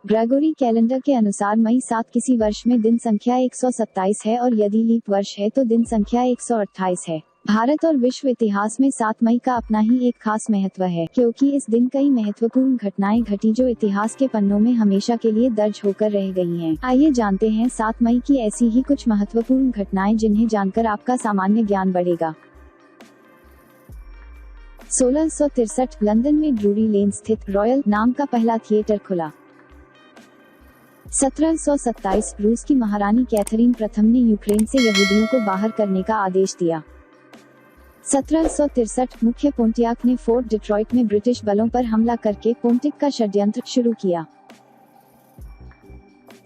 Gregory calendar के अनुसार मई 7 किसी वर्ष में दिन संख्या 127 है और यदि लीप वर्ष है तो दिन संख्या 128 है। भारत और विश्व इतिहास में 7 मई का अपना ही एक खास महत्व है, क्योंकि इस दिन कई महत्वपूर्ण घटनाएं घटी जो इतिहास के पन्नों में हमेशा के लिए दर्ज होकर रह गई हैं। आइए जानते हैं 7 मई की ऐसी ही कुछ महत्वपूर्ण घटनाएं जिन्हें जानकर आपका सामान्य ज्ञान बढ़ेगा। 1663 लंदन में ड्रूरी लेन स्थित रॉयल नाम का पहला थिएटर खुला। 1727 रूस की महारानी कैथरीन प्रथम ने यूक्रेन से यहूदियों को बाहर करने का आदेश दिया। 1763 मुख्य पोंटियाक ने फोर्ट डिट्रॉइट में ब्रिटिश बलों पर हमला करके पोंटिक का षड्यंत्र शुरू किया।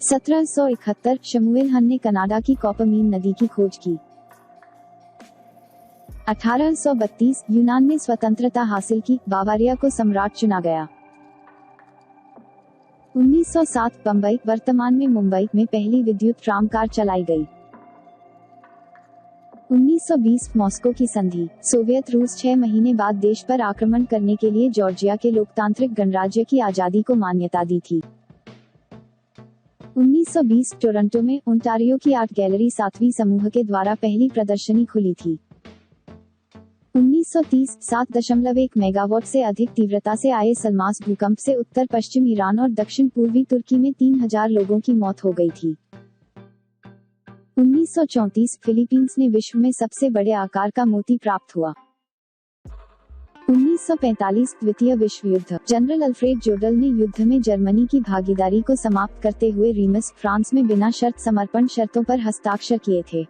1771 शमुएल हंट ने कनाडा की कॉपरमीन नदी की खोज की। 1832 यूनान ने स्वतंत्रता हासिल की, बावारिया को सम्राट चुना गया। 1907 बम्बई वर्तमान में मुंबई में पहली विद्युत ट्राम कार चलाई गई। 1920 मॉस्को की संधि, सोवियत रूस 6 महीने बाद देश पर आक्रमण करने के लिए जॉर्जिया के लोकतांत्रिक गणराज्य की आजादी को मान्यता दी थी। 1920 टोरंटो में ओंटारियो की आर्ट गैलरी 7वीं समूह के द्वारा पहली प्रदर्शनी खुली थी। 1930 7.1 मेगावाट से अधिक तीव्रता से आए सल्मास भूकंप से उत्तर पश्चिम ईरान और दक्षिण पूर्वी तुर्की में 3000 लोगों की मौत हो गई थी। 1934 फिलीपींस ने विश्व में सबसे बड़े आकार का मोती प्राप्त हुआ। 1945 द्वितीय विश्व युद्ध, जनरल अल्फ्रेड जोडल ने युद्ध में जर्मनी की भागीदारी को समाप्त करते हुए रीमस, फ्रांस में बिना शर्त समर्पण शर्तों पर हस्ताक्षर किए थे।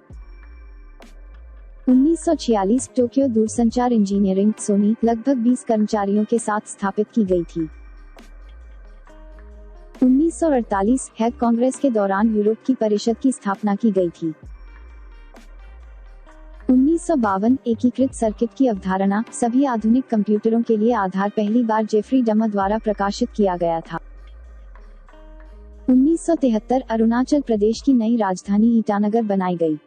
1946 टोक्यो दूरसंचार इंजीनियरिंग सोनी लगभग 20 कर्मचारियों के साथ स्थापित की गई थी। 1948 हैग कांग्रेस के दौरान यूरोप की परिषद की स्थापना की गई थी। 1952 एकीकृत सर्किट की अवधारणा, सभी आधुनिक कंप्यूटरों के लिए आधार पहली बार जेफरी डमर द्वारा प्रकाशित किया गया था। 1973 अरुणाचल प्रदेश की नई राजधानी ईटानगर बनाई गई।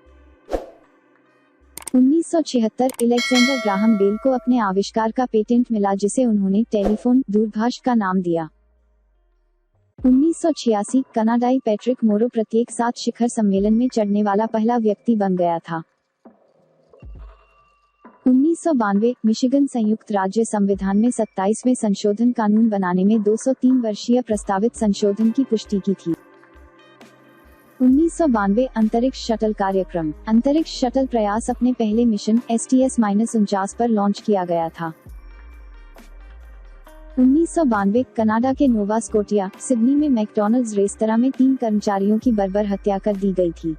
1976 अलेक्जेंडर ग्राहम बेल को अपने आविष्कार का पेटेंट मिला जिसे उन्होंने टेलीफोन दूरभाष का नाम दिया। 1986 कनाडाई पैट्रिक मोरो प्रत्येक 7 शिखर सम्मेलन में चढ़ने वाला पहला व्यक्ति बन गया था। 1992 मिशिगन संयुक्त राज्य संविधान में 27वें संशोधन कानून बनाने में 203 वर्षीय प्रस्तावित संशोधन की पुष्टि की थी। 1992 अंतरिक्ष शटल कार्यक्रम, अंतरिक्ष शटल प्रयास अपने पहले मिशन STS-49 पर लॉन्च किया गया था। 1992 कनाडा के नोवा स्कोटिया, सिडनी में मैकडॉनल्ड्स रेस्तरां में 3 कर्मचारियों की बर्बर हत्या कर दी गई थी।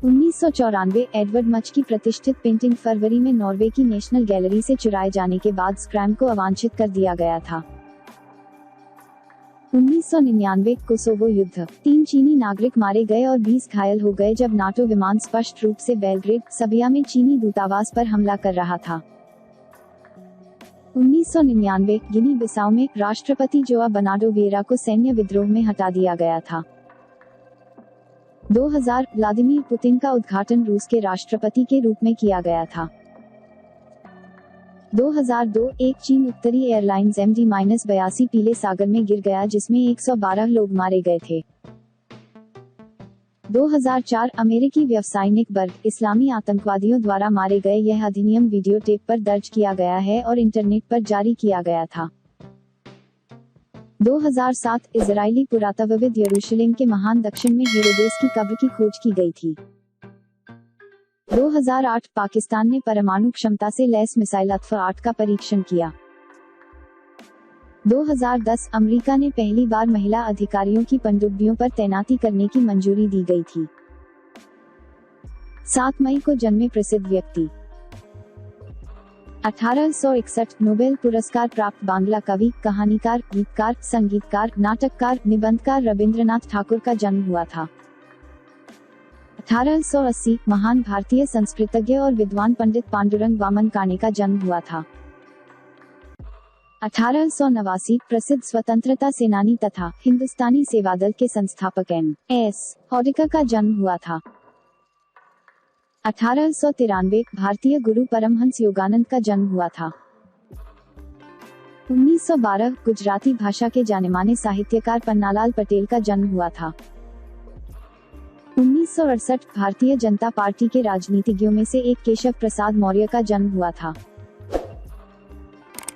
1994 एडवर्ड मच की प्रतिष्ठित पेंटिंग फरवरी में नॉर्वे की नेशनल गैलरी से चुराए जाने के बाद स्क्रैम को अवांछित कर दिया गया था। 1999 कोसोवो युद्ध, 3 चीनी नागरिक मारे गए और 20 घायल हो गए जब नाटो विमान स्पष्ट रूप से बेलग्रेड, सर्बिया में चीनी दूतावास पर हमला कर रहा था। 1999 गिनी बिसाऊ में राष्ट्रपति जोआ बनाडो विएरा को सैन्य विद्रोह में हटा दिया गया था। 2000 व्लादिमीर पुतिन का उद्घाटन रूस के राष्ट्रपति के रूप में किया गया था। 2002 एक चीन उत्तरी एयरलाइंस MD-82 पीले सागर में गिर गया जिसमें 112 लोग मारे गए थे। 2004 अमेरिकी व्यावसायिक वर्ग इस्लामी आतंकवादियों द्वारा मारे गए। यह अधिनियम वीडियो टेप पर दर्ज किया गया है और इंटरनेट पर जारी किया गया था। 2007 इजरायली पुरातत्वविद यरूशलेम के महान दक्षिण में हेरोदेस की कब्र की खोज की गई थी। 2008 पाकिस्तान ने परमाणु क्षमता से लैस मिसाइल अत्फ-8 का परीक्षण किया। 2010 अमेरिका ने पहली बार महिला अधिकारियों की पनडुब्बियों पर तैनाती करने की मंजूरी दी गई थी। 7 मई को जन्मे प्रसिद्ध व्यक्ति। 1861 नोबेल पुरस्कार प्राप्त बांग्ला कवि, कहानीकार, गीतकार, संगीतकार, नाटककार, निबंधकार रविंद्रनाथ ठाकुर का जन्म हुआ था। 1880 महान भारतीय संस्कृतज्ञ और विद्वान पंडित पांडुरंग वामन काणे का जन्म हुआ था। 1889 प्रसिद्ध स्वतंत्रता सेनानी तथा हिंदुस्तानी सेवादल के संस्थापक N.S. हौडिका का जन्म हुआ था। 1893 भारतीय गुरु परमहंस योगानंद का जन्म हुआ था। 1912 गुजराती भाषा के जानेमाने साहित्यकार पन्नालाल पटेल का जन्म हुआ था। 1968 भारतीय जनता पार्टी के राजनीतिज्ञों में से एक केशव प्रसाद मौर्य का जन्म हुआ था।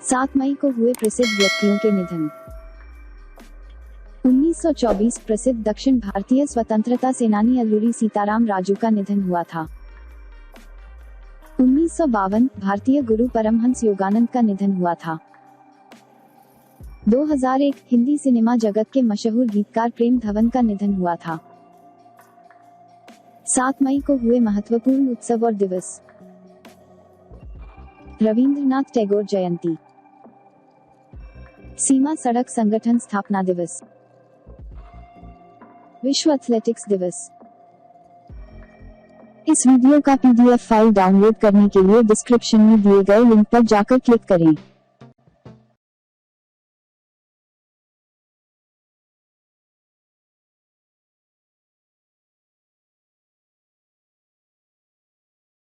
7 मई को हुए प्रसिद्ध व्यक्तियों के निधन। 1924 प्रसिद्ध दक्षिण भारतीय स्वतंत्रता सेनानी अल्लूरी सीताराम राजू का निधन हुआ था। 1952 भारतीय गुरु परमहंस योगानंद का निधन हुआ था। 2001 हिंदी सिनेमा जगत के मशहूर गीतकार प्रेम धवन का निधन हुआ था। 7 मई को हुए महत्वपूर्ण उत्सव और दिवस। रविंद्रनाथ टैगोर जयंती, सीमा सड़क संगठन स्थापना दिवस, विश्व एथलेटिक्स दिवस। इस वीडियो का PDF फाइल डाउनलोड करने के लिए डिस्क्रिप्शन में दिए गए लिंक पर जाकर क्लिक करें।